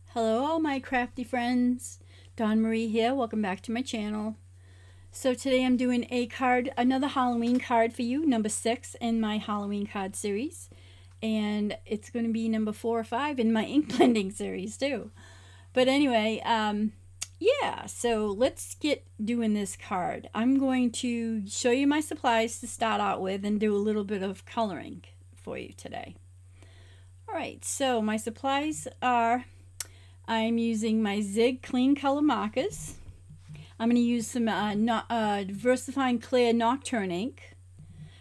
Hello all my crafty friends, Dawn Marie here. Welcome back to my channel. So today I'm doing a card, another Halloween card for you, number 6 in my Halloween card series. And it's going to be number 4 or 5 in my ink blending series too. But anyway, yeah, so let's get doing this card. I'm going to show you my supplies to start out with and do a little bit of coloring for you today. Alright, so my supplies are, I'm using my Zig Clean Color markers. I'm going to use some Diversifying Clear Nocturne ink.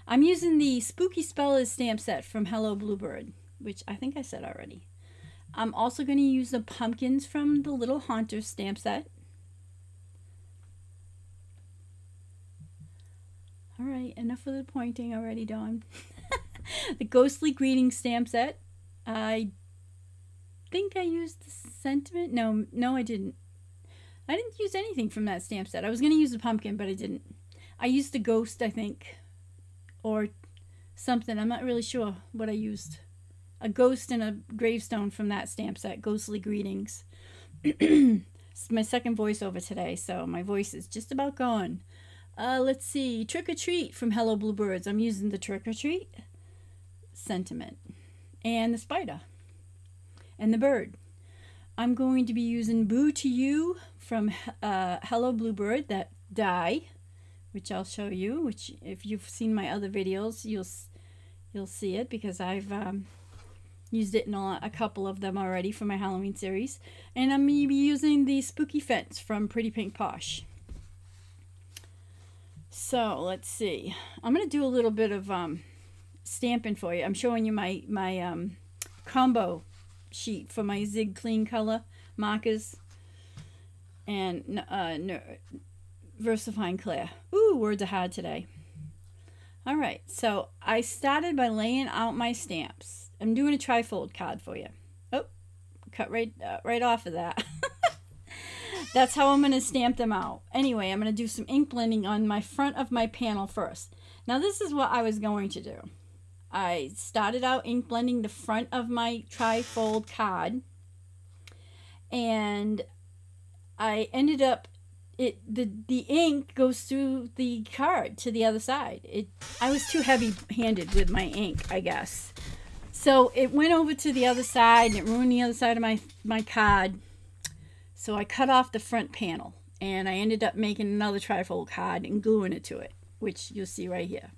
I'm using the Spooky Spellers stamp set from Hello Bluebird, which I think I said already. I'm also going to use the pumpkins from the Little Haunter stamp set. Alright, enough of the pointing already, Dawn. The Ghostly Greeting stamp set. I think I used the sentiment. No, I didn't. I didn't use anything from that stamp set. I was going to use the pumpkin, but I didn't. I used the ghost, I think. Or something. I'm not really sure what I used. A ghost and a gravestone from that stamp set. Ghostly Greetings. It's my second voiceover today, so my voice is just about gone. Let's see. Trick or Treat from Hello Bluebirds. I'm using the Trick or Treat sentiment. And the spider. And the bird. I'm going to be using Boo to You from Hello Bluebird, that die, which I'll show you, which if you've seen my other videos, you'll see it because I've used it in a couple of them already for my Halloween series. And I'm going to be using the Spooky Fence from Pretty Pink Posh. So let's see. I'm going to do a little bit of stamping for you. I'm showing you my combo sheet for my Zig Clean Color markers and Diversifying Clear. Ooh, words are hard today. Alright, so I started by laying out my stamps. I'm doing a trifold card for you. Oh, cut right off of that. That's how I'm going to stamp them out. Anyway, I'm going to do some ink blending on my front of my panel first. Now this is what I was going to do. I started out ink blending the front of my trifold card, and I ended up the ink goes through the card to the other side. I was too heavy-handed with my ink, I guess. So it went over to the other side and it ruined the other side of my card. So I cut off the front panel and I ended up making another trifold card and gluing it to it, which you'll see right here.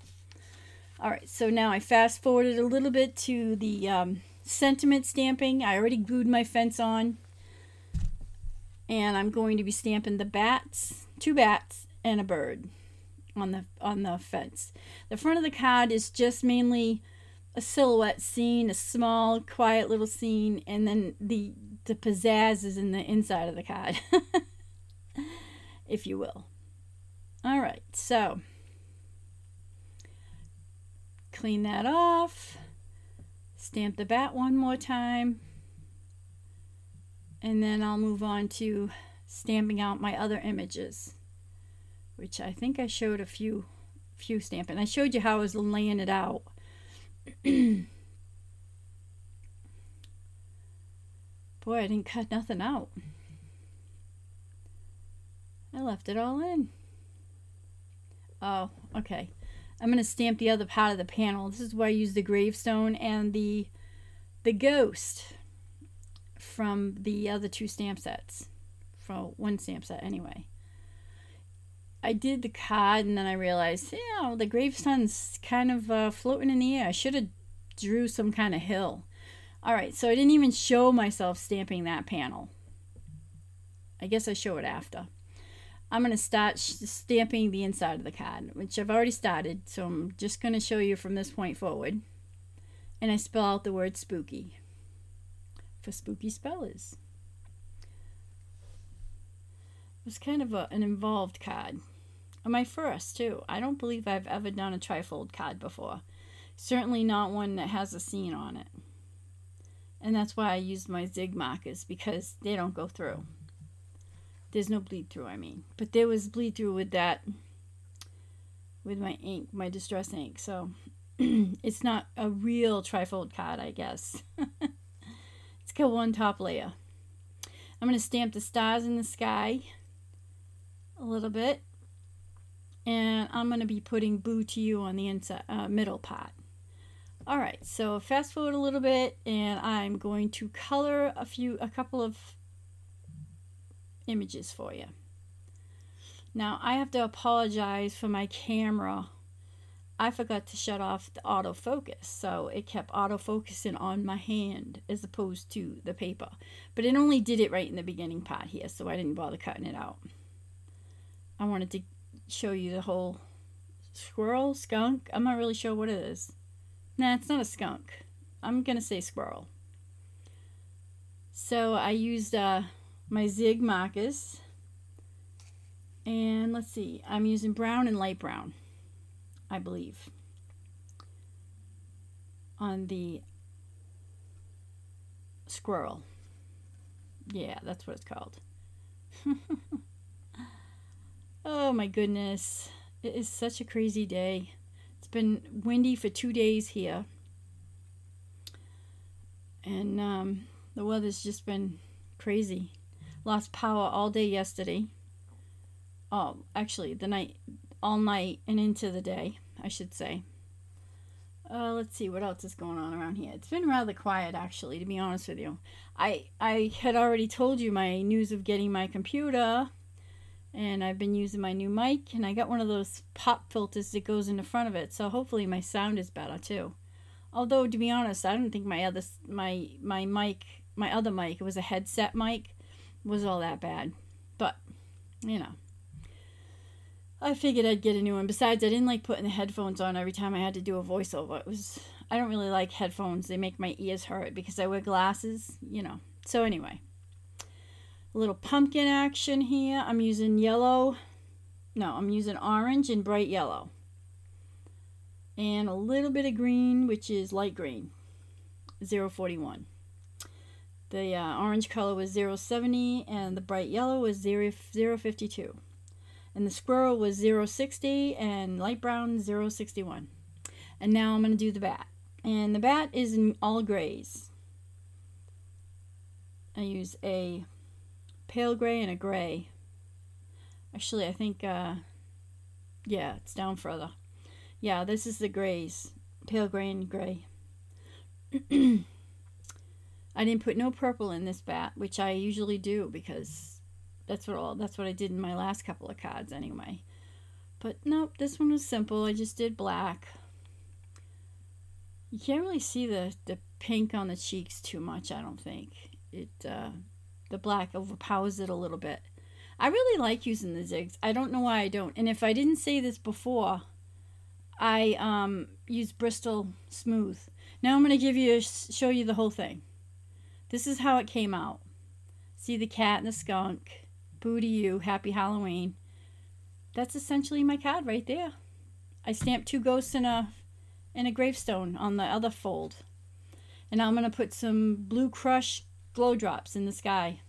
Alright, so now I fast forwarded a little bit to the sentiment stamping. I already glued my fence on. And I'm going to be stamping the bats, 2 bats, and a bird on the fence. The front of the card is just mainly a silhouette scene, a small, quiet little scene, and then the pizzazz is in the inside of the card, if you will. Alright, so clean that off, stamp the bat one more time, and then I'll move on to stamping out my other images, which I think I showed a few stamping. I showed you how I was laying it out. Boy, I didn't cut nothing out. I left it all in. Oh, okay. I'm going to stamp the other part of the panel. This is where I use the gravestone and the ghost from the other 2 stamp sets. From one stamp set, anyway. I did the card and then I realized, yeah, the gravestone's kind of floating in the air. I should have drew some kind of hill. Alright, so I didn't even show myself stamping that panel. I guess I show it after. I'm going to start stamping the inside of the card, which I've already started, so I'm just going to show you from this point forward. And I spell out the word spooky for Spooky Spellers. It was kind of an involved card. My first, too. I don't believe I've ever done a trifold card before. Certainly not one that has a scene on it. And that's why I used my Zig markers, because they don't go through. There's no bleed through, I mean. But there was bleed through with with my ink, my distress ink. So it's not a real trifold card, I guess. It's got one top layer. I'm going to stamp the stars in the sky a little bit. And I'm going to be putting Boo to You on the inside, middle part. Alright, so fast forward a little bit, and I'm going to color a couple of images for you. Now, I have to apologize for my camera. I forgot to shut off the autofocus, so it kept autofocusing on my hand as opposed to the paper. But it only did it right in the beginning part here, so I didn't bother cutting it out. I wanted to show you the whole squirrel, skunk. I'm not really sure what it is. Nah, it's not a skunk. I'm gonna say squirrel. So I used my Zig markers, and let's see, I'm using brown and light brown, I believe, on the squirrel. Yeah, that's what it's called. Oh my goodness, it is such a crazy day. It's been windy for 2 days here, and the weather's just been crazy. Lost power all day yesterday. Oh, actually all night and into the day, I should say. Let's see what else is going on around here. It's been rather quiet, actually, to be honest with you. I had already told you my news of getting my computer. And I've been using my new mic, and I got one of those pop filters that goes in the front of it, so hopefully my sound is better too. Although, to be honest, I don't think my other mic, it was a headset mic, was all that bad. But, you know, I figured I'd get a new one. Besides, I didn't like putting the headphones on every time I had to do a voiceover. I don't really like headphones. They make my ears hurt because I wear glasses, you know. So anyway. A little pumpkin action here. I'm using yellow. No, I'm using orange and bright yellow. And a little bit of green, which is light green. 041. The orange color was 070, and the bright yellow was 052. And the squirrel was 060, and light brown 061. And now I'm going to do the bat. And the bat is in all grays. I use a pale gray and a gray. Actually, I think, yeah, it's down further. Yeah, this is the grays. Pale gray and gray. I didn't put no purple in this bat, which I usually do because that's what I did in my last couple of cards anyway. But nope, this one was simple. I just did black. You can't really see the pink on the cheeks too much, I don't think. The black overpowers it a little bit. I really like using the zigs. I don't know why I don't. And if I didn't say this before, I use Bristol Smooth. Now I'm going to show you the whole thing. This is how it came out. See the cat and the skunk. Boo to You, Happy Halloween. That's essentially my card right there. I stamped 2 ghosts in a gravestone on the other fold. And now I'm going to put some Blue Crush glow drops in the sky.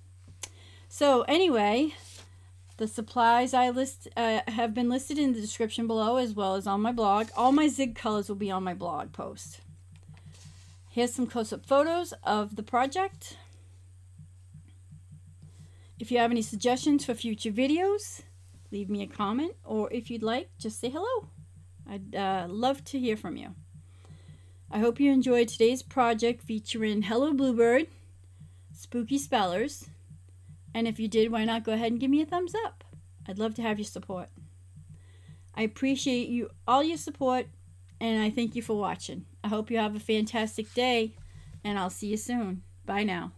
So anyway, the supplies I have been listed in the description below, as well as on my blog. All my Zig colors will be on my blog post. Here's some close-up photos of the project. If you have any suggestions for future videos, leave me a comment, or if you'd like, just say hello. I'd love to hear from you. I hope you enjoyed today's project featuring Hello Bluebird, Spooky Spellers, and if you did, why not go ahead and give me a thumbs up? I'd love to have your support. I appreciate all your support, and I thank you for watching. I hope you have a fantastic day, and I'll see you soon. Bye now.